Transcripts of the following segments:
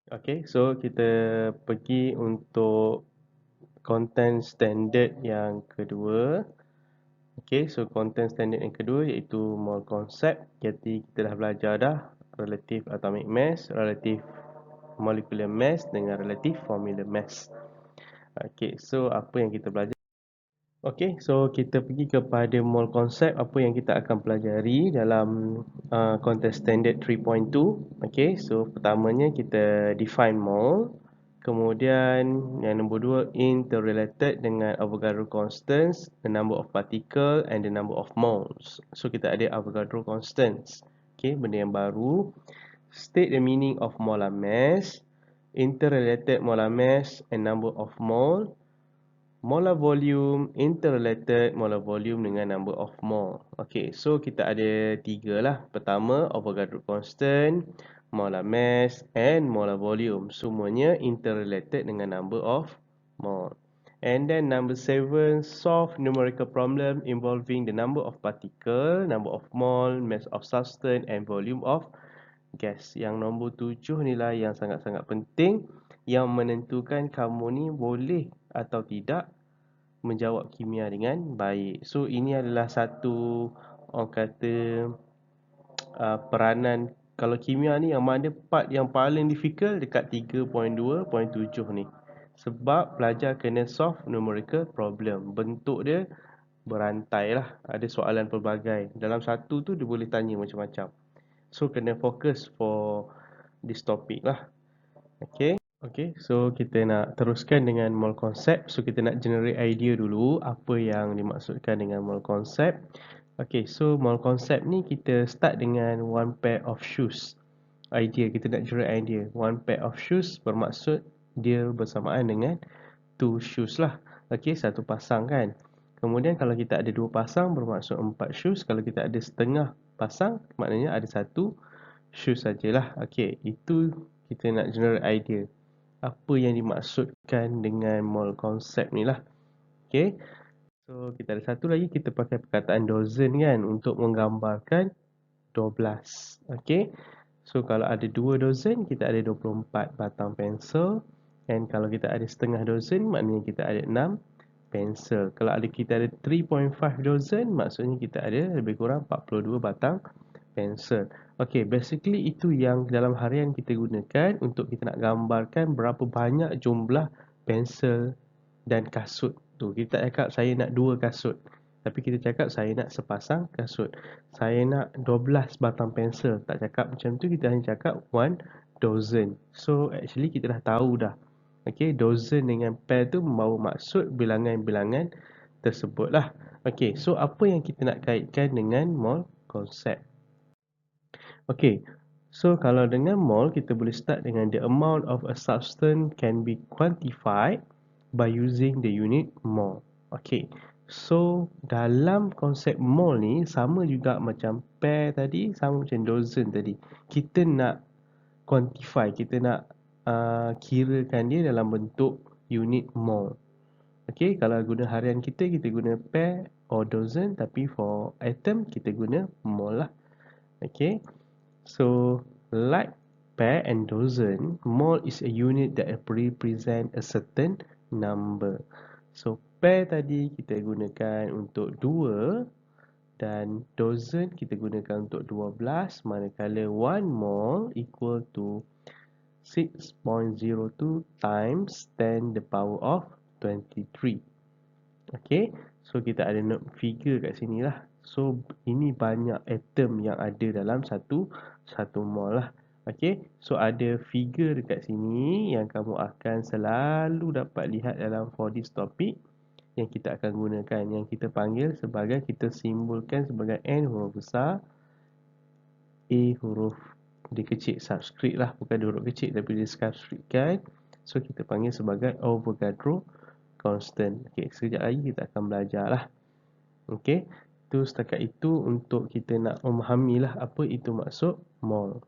Okay, so kita pergi untuk content standard yang kedua. Okay, so content standard yang kedua iaitu mole concept. Jadi kita dah belajar dah relative atomic mass, relative molecular mass dengan relative formula mass. Okay, so apa yang kita belajar? Okay, so kita pergi kepada mole concept. Apa yang kita akan pelajari dalam content standard 3.2. Okay, so pertamanya kita define mole. Kemudian yang nombor dua, interrelated dengan Avogadro constants, the number of particle and the number of moles. So kita ada Avogadro constants. Okay, benda yang baru. State the meaning of molar mass, interrelated molar mass and number of mole. Molar volume, interrelated molar volume dengan number of mole. Okay, so kita ada tiga lah. Pertama, Avogadro constant, molar mass and molar volume. Semuanya interrelated dengan number of mole. And then number 7, solve numerical problem involving the number of particle, number of mole, mass of substance and volume of gas. Yang nombor 7 inilah yang sangat-sangat penting, yang menentukan kamu ni boleh atau tidak menjawab kimia dengan baik. So ini adalah satu, orang kata, peranan kalau kimia ni yang mana part yang paling difficult dekat 3.2.7 ni. Sebab pelajar kena solve numerical problem. Bentuk dia berantai lah, ada soalan pelbagai. Dalam satu tu dia boleh tanya macam-macam. So kena fokus for this topic lah. Okay. Okay, so kita nak teruskan dengan mole concept. So kita nak generate idea dulu apa yang dimaksudkan dengan mole concept. Okay, so mole concept ni kita start dengan one pair of shoes. Idea, kita nak generate idea. One pair of shoes bermaksud dia bersamaan dengan two shoes lah. Okay, satu pasang kan. Kemudian kalau kita ada dua pasang bermaksud 4 shoes. Kalau kita ada setengah pasang maknanya ada satu shoes sajalah. Okay, itu kita nak generate idea. Apa yang dimaksudkan dengan mole concept ni lah. Okay, so kita ada satu lagi, kita pakai perkataan dozen kan untuk menggambarkan 12. Okay, so kalau ada 2 dozen kita ada 24 batang pensel. And kalau kita ada setengah dozen maknanya kita ada 6 pensel. Kalau kita ada 3.5 dozen maksudnya kita ada lebih kurang 42 batang pensel. Okay, basically itu yang dalam harian kita gunakan untuk kita nak gambarkan berapa banyak jumlah pensel dan kasut. Tu kita tak cakap saya nak 2 kasut, tapi kita cakap saya nak sepasang kasut. Saya nak 12 batang pensel. Tak cakap macam tu, kita hanya cakap 1 dozen. So actually kita dah tahu dah. Okay, dozen dengan pair tu membawa maksud bilangan-bilangan tersebut lah. Okay, so apa yang kita nak kaitkan dengan mole concept? Okay, so kalau dengan mole kita boleh start dengan the amount of a substance can be quantified by using the unit mole. Okay, so dalam konsep mole ni sama juga macam pair tadi, sama macam dozen tadi. Kita nak quantify, kita nak kirakan dia dalam bentuk unit mole. Okay, kalau guna harian kita guna pair or dozen, tapi for atom kita guna mole lah. Okay, so like pair and dozen, mole is a unit that represent a certain number. So pair tadi kita gunakan untuk 2 dan dozen kita gunakan untuk 12, manakala 1 mole equal to 6.02 times 10 the power of 23. Okay, so kita ada note figure kat sini lah. So ini banyak atom yang ada dalam satu mole lah. Okay, so ada figure dekat sini yang kamu akan selalu dapat lihat dalam for this topic yang kita akan gunakan, yang kita panggil sebagai, kita simbolkan sebagai N huruf besar, A huruf dia kecil, subscript lah, bukan dia huruf kecil tapi dia subscript kan. So kita panggil sebagai Avogadro constant. Okay, sekejap lagi kita akan belajar lah. Okay, tu setakat itu untuk kita nak memahami lah apa itu maksud mole.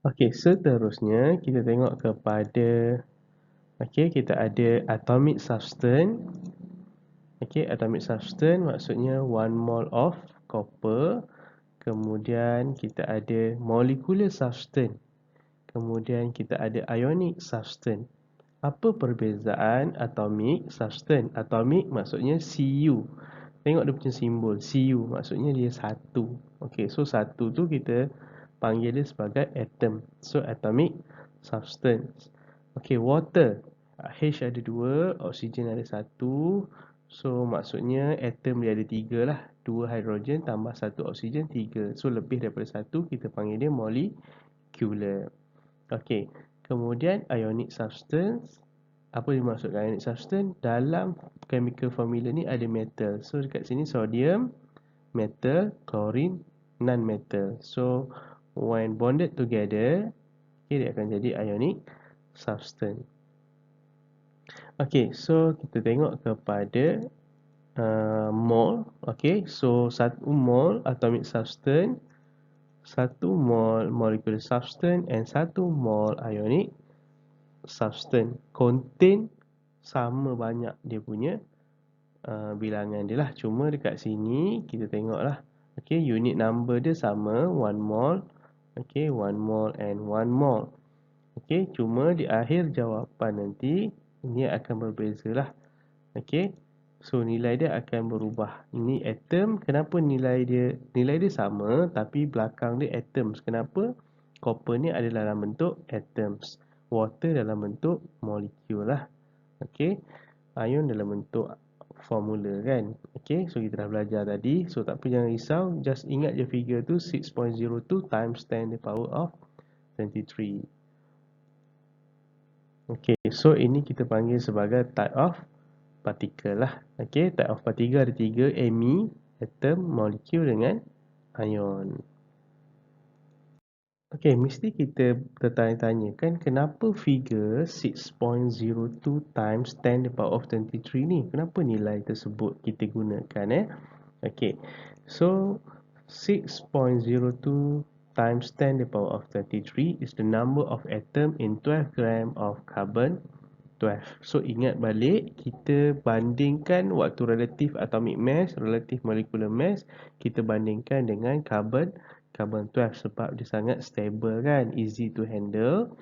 Okay, seterusnya kita tengok kepada, okay, kita ada atomic substance. Okay, atomic substance maksudnya 1 mole of copper. Kemudian kita ada molecular substance. Kemudian kita ada ionic substance. Apa perbezaan atomic substance? Atomic maksudnya Cu. Tengok dia punya simbol Cu, maksudnya dia satu. Okey, so satu tu kita panggil dia sebagai atom. So atomic substance. Okey, water. H ada 2, oksigen ada 1. So maksudnya atom dia ada 3 lah. 2 hidrogen tambah 1 oksigen 3. So lebih daripada 1, kita panggil dia molecular. Okey. Kemudian ionic substance. Apa yang dimaksudkan ionic substance? Dalam chemical formula ni ada metal. So dekat sini sodium, metal, chlorine, non-metal. So when bonded together, okay, dia akan jadi ionic substance. Okay, so kita tengok kepada mole. Okay, so 1 mole atomic substance, 1 mole molecular substance and 1 mole ionic substance contain sama banyak dia punya bilangan dia lah. Cuma dekat sini kita tengok lah. Okay, unit number dia sama 1 mole. Okay, 1 mole and 1 mole. Okay, cuma di akhir jawapan nanti ini akan berbeza lah. Okay, so nilai dia akan berubah. Ini atom, kenapa nilai dia sama tapi belakang dia atoms? Kenapa? Copper ni adalah dalam bentuk atoms, water dalam bentuk molekul lah. Okay, ion dalam bentuk formula kan. Okay, so kita dah belajar tadi. So tak apa, jangan risau, just ingat je figure tu 6.02 times 10 the power of 23. Okay, so ini kita panggil sebagai type of particle lah. Okay, type of particle ada 3, Me, atom, molekul dengan ion. Okay, mesti kita tertanya-tanya kan, kenapa figure 6.02 times 10 the power of 23 ni? Kenapa nilai tersebut kita gunakan Okay, so 6.02 times 10 the power of 33 is the number of atom in 12 gram of carbon 12. So ingat balik, kita bandingkan waktu relatif atomic mass, relatif molecular mass, kita bandingkan dengan carbon 12 sebab dia sangat stable kan, easy to handle.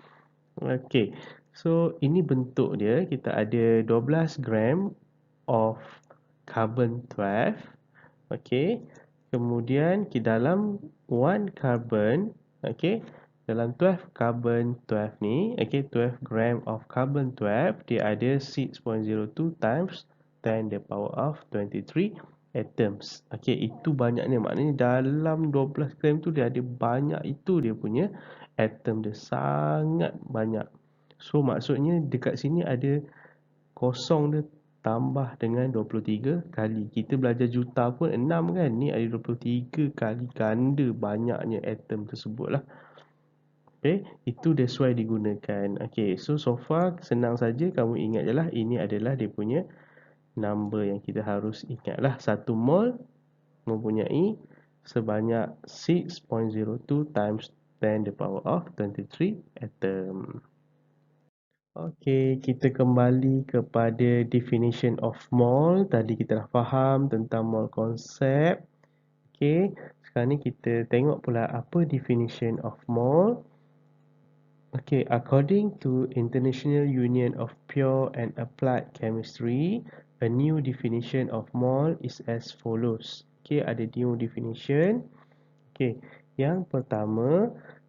Okay, so ini bentuk dia, kita ada 12 gram of carbon 12. Okay, kemudian dalam 1 carbon, okay, dalam 12 carbon 12 ni, okay, 12 gram of carbon 12, dia ada 6.02 times 10 the power of 23 atoms. Okay, itu banyaknya, maknanya dalam 12 gram tu dia ada banyak, itu dia punya atom, dia sangat banyak. So maksudnya dekat sini ada kosong dia tambah dengan 23 kali. Kita belajar juta pun 6 kan, ni ada 23 kali ganda banyaknya atom tersebut lah. Okay, itu that's why digunakan. Okay, so far senang saja, kamu ingat je lah, ini adalah dia punya number yang kita harus ingat lah. 1 mol mempunyai sebanyak 6.02 times 10 the power of 23 atom. Okey, kita kembali kepada definition of mole. Tadi kita dah faham tentang mole konsep. Okey, sekarang ni kita tengok pula apa definition of mole. Okay, according to International Union of Pure and Applied Chemistry, a new definition of mole is as follows. Okay, ada new definition. Okay, yang pertama,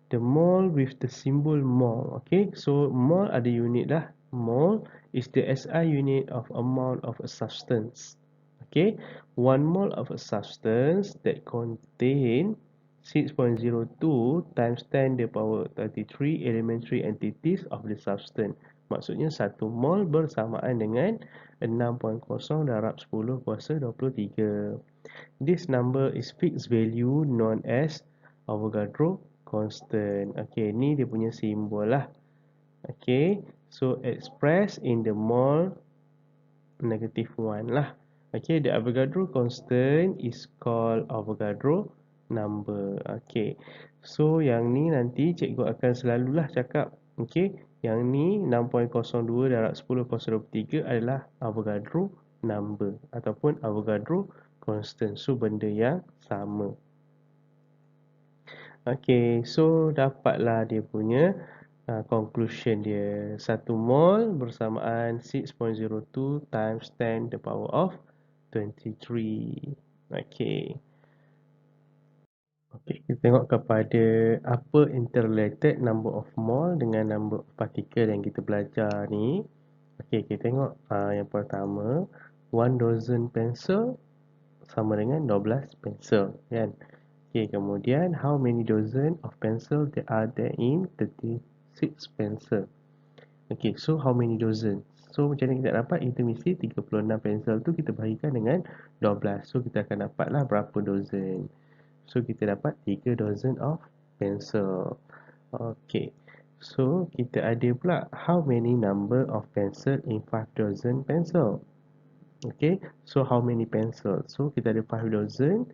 the mole with the symbol mole. Okay, so mole ada unit lah. Mole is the SI unit of amount of a substance. Okay, 1 mole of a substance that contain 6.02 times 10 the power 33 elementary entities of the substance. Maksudnya 1 mol bersamaan dengan 6.0 darab 10 kuasa 23. This number is fixed value known as Avogadro constant. Okay, ni dia punya simbol lah. Okay, so expressed in the mole -1 lah. Okay, the Avogadro constant is called Avogadro number. Okay, so yang ni nanti cikgu akan selalulah cakap, okay, yang ni 6.02 darab 10 kuasa 23 adalah Avogadro number ataupun Avogadro constant. So benda yang sama. Okay, so dapatlah dia punya conclusion dia. 1 mol bersamaan 6.02 times 10 the power of 23. Okey. Okey, kita tengok kepada apa interrelated number of mole dengan number of particle yang kita belajar ni. Okey, kita tengok yang pertama, 1 dozen pencil sama dengan 12 pensel, kan? Okey, kemudian how many dozen of pencil there are there in 36 pencil? Okey, so how many dozen? So macam mana kita dapat? Itu mesti 36 pensel tu kita bahagikan dengan 12. So kita akan dapatlah berapa dozen. So kita dapat 3 dozen of pencil. Okey. So kita ada pula how many number of pencil in 5 dozen pencil. Okay, so how many pencil? So kita ada 5 dozen.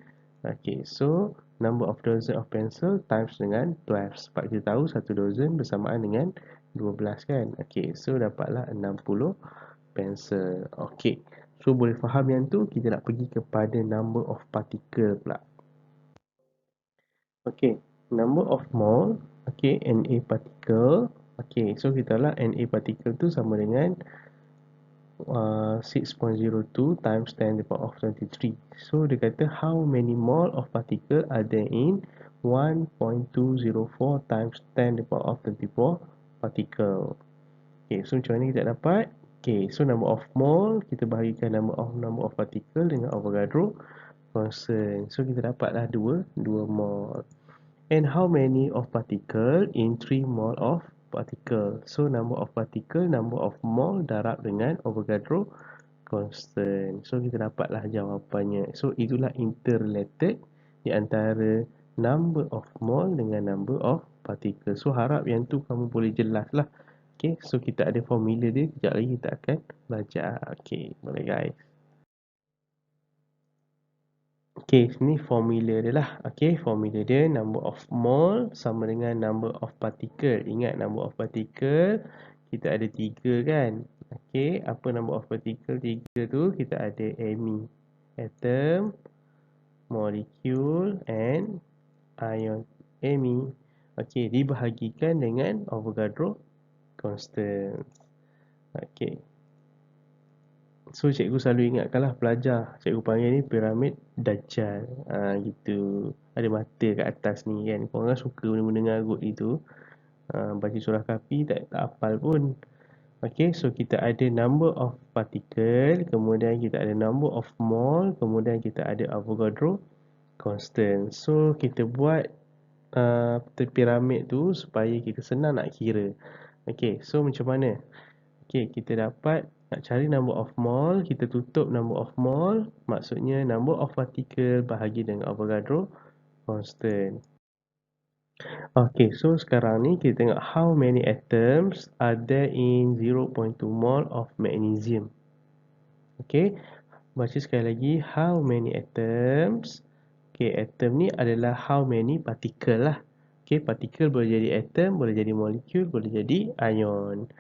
Okay, so number of dozen of pencil times dengan 12. Sebab kita tahu 1 dozen bersamaan dengan 12 kan. Okay, so dapatlah 60 pencil. Okay, so boleh faham yang tu, kita nak pergi kepada number of particle pula. Okay, number of mole. Okay, Na particle. Okay, so kita lah Na particle tu sama dengan 6.02 times 10 to the power of 23. So dia kata how many mole of particle are there in 1.204 times 10 to the power of 24 particle. Okay, so macam mana kita dapat? Okay, so number of mole kita bahagikan number of particle dengan Avogadro constant. So kita dapatlah 2 mole. And how many of particle in 3 mole of particle? So number of particle, number of mole darab dengan Avogadro constant. So kita dapatlah jawapannya. So itulah interrelated di antara number of mole dengan number of particle. So harap yang tu kamu boleh jelas lah. Okay, so kita ada formula dia. Sekejap lagi kita akan belajar. Okay, boleh guys. Okay, ni formula dia lah. Okay, formula dia number of mole sama dengan number of particle. Ingat number of particle kita ada 3 kan. Okay, apa number of particle 3 tu? Kita ada Me, atom, molecule and ion. Me. Okay, dibahagikan dengan Avogadro constant. Okay. So cikgu selalu ingatkanlah pelajar. Cikgu panggil ni piramid Dajjal. Gitu. Ada mata kat atas ni kan. Korang suka benda-benda ngagut itu. Baca surah Kahfi tak hafal pun. Okay, so kita ada number of particle, kemudian kita ada number of mole, kemudian kita ada Avogadro constant. So kita buat piramid tu supaya kita senang nak kira. Okay, so macam mana? Okay, kita dapat nak cari number of mole, kita tutup number of mole, maksudnya number of particle bahagi dengan Avogadro constant. Okay, so sekarang ni kita tengok how many atoms are there in 0.2 mole of magnesium. Okay, baca sekali lagi, how many atoms. Okay, atom ni adalah how many particle lah. Okay, particle boleh jadi atom, boleh jadi molecule, boleh jadi ion.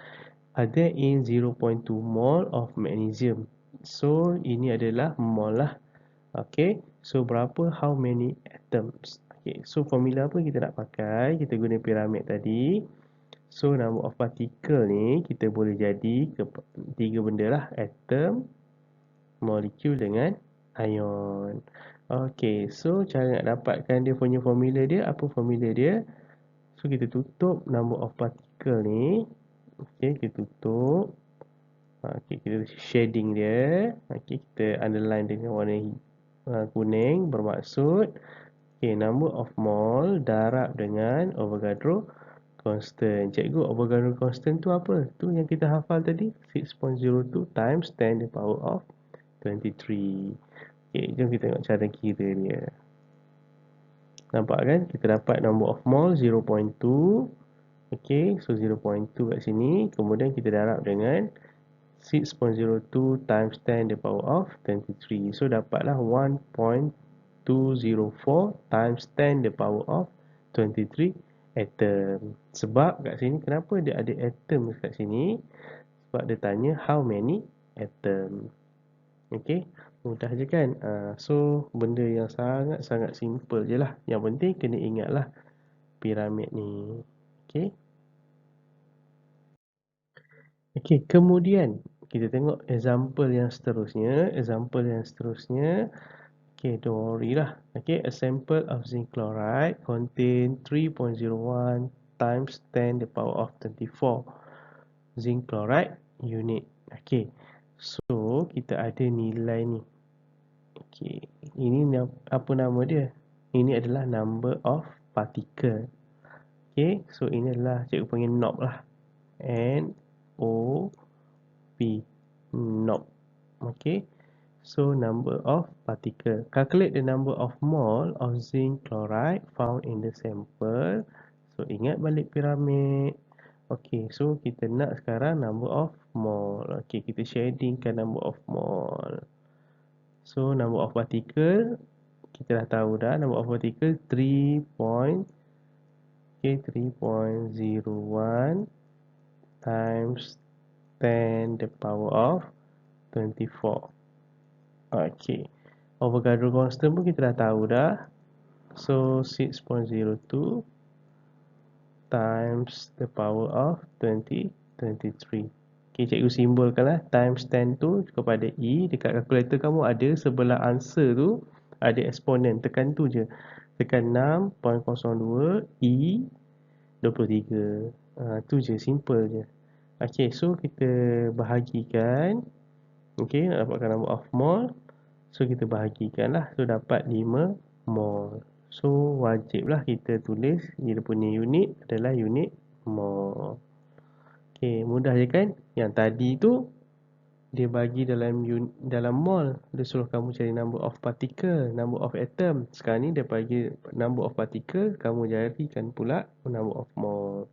Are there in 0.2 mole of magnesium. So, ini adalah mole lah. Okay, so berapa, how many atoms. Okay, so formula apa kita nak pakai? Kita guna piramid tadi. So, number of particle ni kita boleh jadi 3 benda lah. Atom, molecule dengan ion. Okay, so cara nak dapatkan dia punya formula dia, apa formula dia? So, kita tutup number of particle ni. Okay, kita tutup. Okay, kita shading dia. Okay, kita underline dengan warna kuning. Bermaksud, okay, number of mole darab dengan Avogadro constant. Cikgu, Avogadro constant tu apa? Tu yang kita hafal tadi, 6.02 times 10 to the power of 23. Okay, jom kita tengok cara kira dia. Nampak kan? Kita dapat number of mole 0.2. Okay, so 0.2 kat sini. Kemudian kita darab dengan 6.02 times 10 to the power of 23. So dapatlah 1.204 times 10 to the power of 23 atom. Sebab kat sini, kenapa dia ada atom kat sini? Sebab dia tanya how many atom. Okay, mudah je kan? So benda yang sangat-sangat simple je lah. Yang penting kena ingatlah piramid ni. Okay. Okey, kemudian kita tengok example yang seterusnya. Okay, don't worry lah. Okay, a sample of zinc chloride contain 3.01 times 10 the power of 24 zinc chloride unit. Okay, so kita ada nilai ni. Okay, ini apa nama dia? Ini adalah number of particle. Okay, so ini adalah cikgu panggil knob lah. N-O-B, knob. Okay, so number of particle. Calculate the number of mole of zinc chloride found in the sample. So ingat balik piramid. Okay, so kita nak sekarang number of mole. Okay, kita shadingkan number of mole. So number of particle kita dah tahu dah, number of particle 3.01 times 10 the power of 24. Okay, Avogadro constant pun kita dah tahu dah. So 6.02 times the power of 23. Okay, cikgu simbolkan lah times 10 tu kepada E. Dekat kalkulator kamu ada sebelah answer tu ada eksponen. Tekan tu je. Tekan 6.02 E 23. Tu je, simple je. Okay, so kita bahagikan. Okay, nak dapatkan number of mole. So kita bahagikan lah. So dapat 5 mole. So wajiblah kita tulis dia punya unit adalah unit mole. Okay, mudah je kan? Yang tadi tu dia bagi dalam mole. Dia suruh kamu cari number of particle, number of atom. Sekarang ni dia bagi number of particle, kamu jadikan pula number of mole.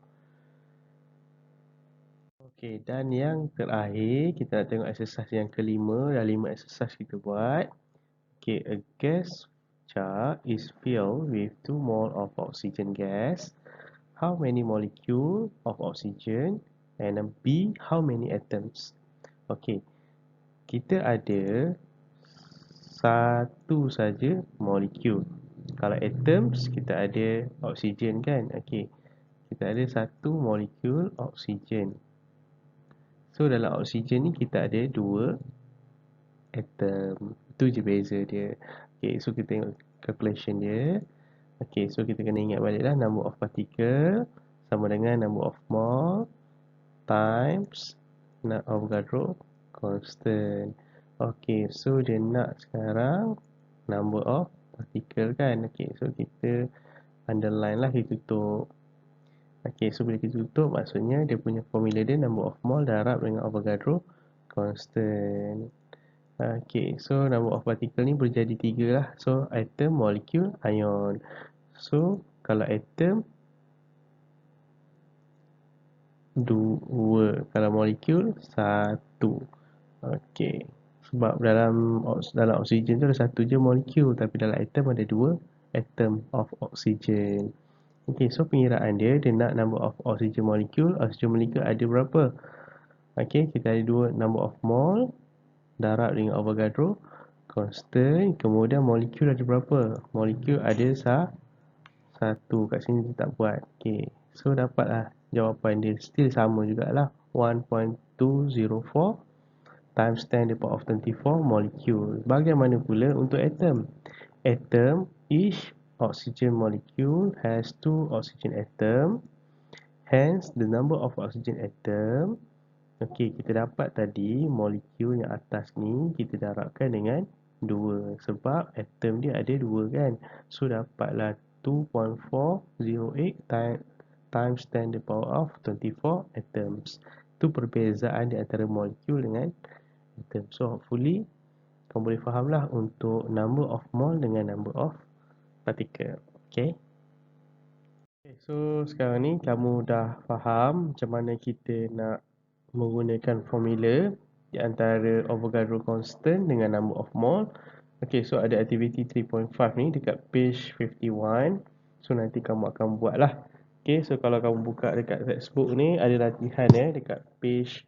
Okay, dan yang terakhir kita nak tengok exercise yang kelima. Dah 5 exercise kita buat. Okay, a gas jar is filled with 2 mole of oxygen gas. How many molecule of oxygen? And B, how many atoms? Okay, kita ada satu saja molekul. Kalau atoms, kita ada oksigen kan? Okay, kita ada satu molekul oksigen. So dalam oksigen ni kita ada 2 atom. Itu je beza dia. Okay, so kita tengok calculation dia. Okay, so kita kena ingat balik lah number of particle sama dengan number of mole times Avogadro constant. Okay, so dia nak sekarang number of particle kan. Okay, so kita underline lah, kita tutup. Okay, so bila kita tutup maksudnya dia punya formula dia number of mole darab dengan Avogadro constant. Okay, so number of particle ni boleh jadi 3 lah. So atom, molecule, ion. So kalau atom 2, kalau molekul 1. Okey. Sebab dalam oksigen tu ada satu je molekul, tapi dalam atom ada 2 atom of oksigen. Okey, so pengiraan dia nak number of oksigen molekul. Oksigen molekul ada berapa? Okey, kita ada 2 number of mole darab dengan Avogadro constant. Kemudian molekul ada berapa? Molekul ada 1. Kat sini kita tak buat. Okey, so dapatlah jawapan dia still sama jugalah, 1.204 times 10 to the power of 24 molecule. Bagaimana pula untuk atom? Atom, each oxygen molecule has 2 oxygen atom. Hence the number of oxygen atom. Okey, kita dapat tadi molekul yang atas ni kita darabkan dengan 2 sebab atom dia ada 2 kan. So dapatlah 2.408 times 10 to the power of 24 atoms. Itu perbezaan di antara molekul dengan atom. So hopefully kamu boleh fahamlah untuk number of mole dengan number of particle. Okay. So sekarang ni kamu dah faham macam mana kita nak menggunakan formula di antara Avogadro constant dengan number of mole. Okay, so ada activity 3.5 ni dekat page 51. So nanti kamu akan buat lah. Okay, so kalau kamu buka dekat textbook ni ada latihan dekat page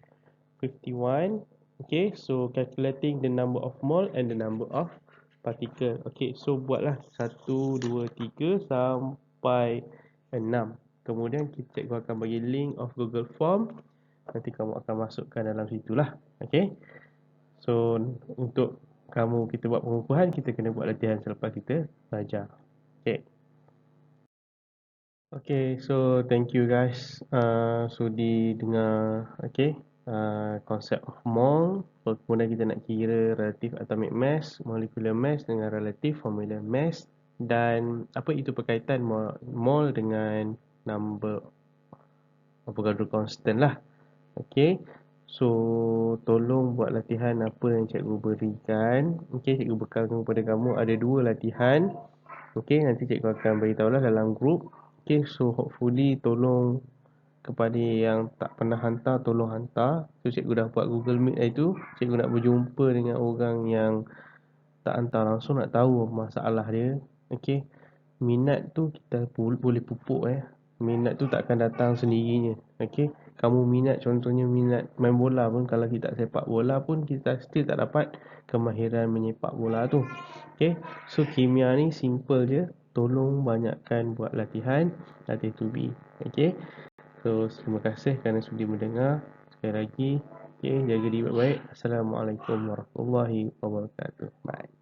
51. Okay, so calculating the number of mole and the number of particle. Okay, so buatlah 1, 2, 3 sampai 6. Kemudian cikgu akan bagi link of Google Form. nanti kamu akan masukkan dalam situlah. Okay. So untuk kamu kita buat pengukuhan, kita kena buat latihan selepas kita belajar. Okay. Okay, so thank you guys. Sudi dengar, okay, konsep of mole. Kemudian kita nak kira relative atomic mass, molecular mass dengan relative formula mass, dan apa itu berkaitan mole dengan number Avogadro constant lah. Okay, so tolong buat latihan apa yang cikgu berikan. Okay, cikgu bekalkan kepada kamu ada 2 latihan. Okay, nanti cikgu akan beritahulah dalam grup. Okay, so hopefully tolong kepada yang tak pernah hantar, tolong hantar. So cikgu dah buat Google Meet itu. Cikgu nak berjumpa dengan orang yang tak hantar langsung, nak tahu masalah dia. Okay, minat tu kita boleh pupuk. Minat tu tak akan datang sendirinya. Okay, kamu minat, contohnya minat main bola pun, kalau kita sepak bola pun kita still tak dapat kemahiran menyepak bola tu. Okay, so kimia ni simple je. Tolong banyakkan buat latihan to be. Okay, so terima kasih kerana sudi mendengar. Sekali lagi, okay, jaga diri baik-baik. Assalamualaikum warahmatullahi wabarakatuh. Bye.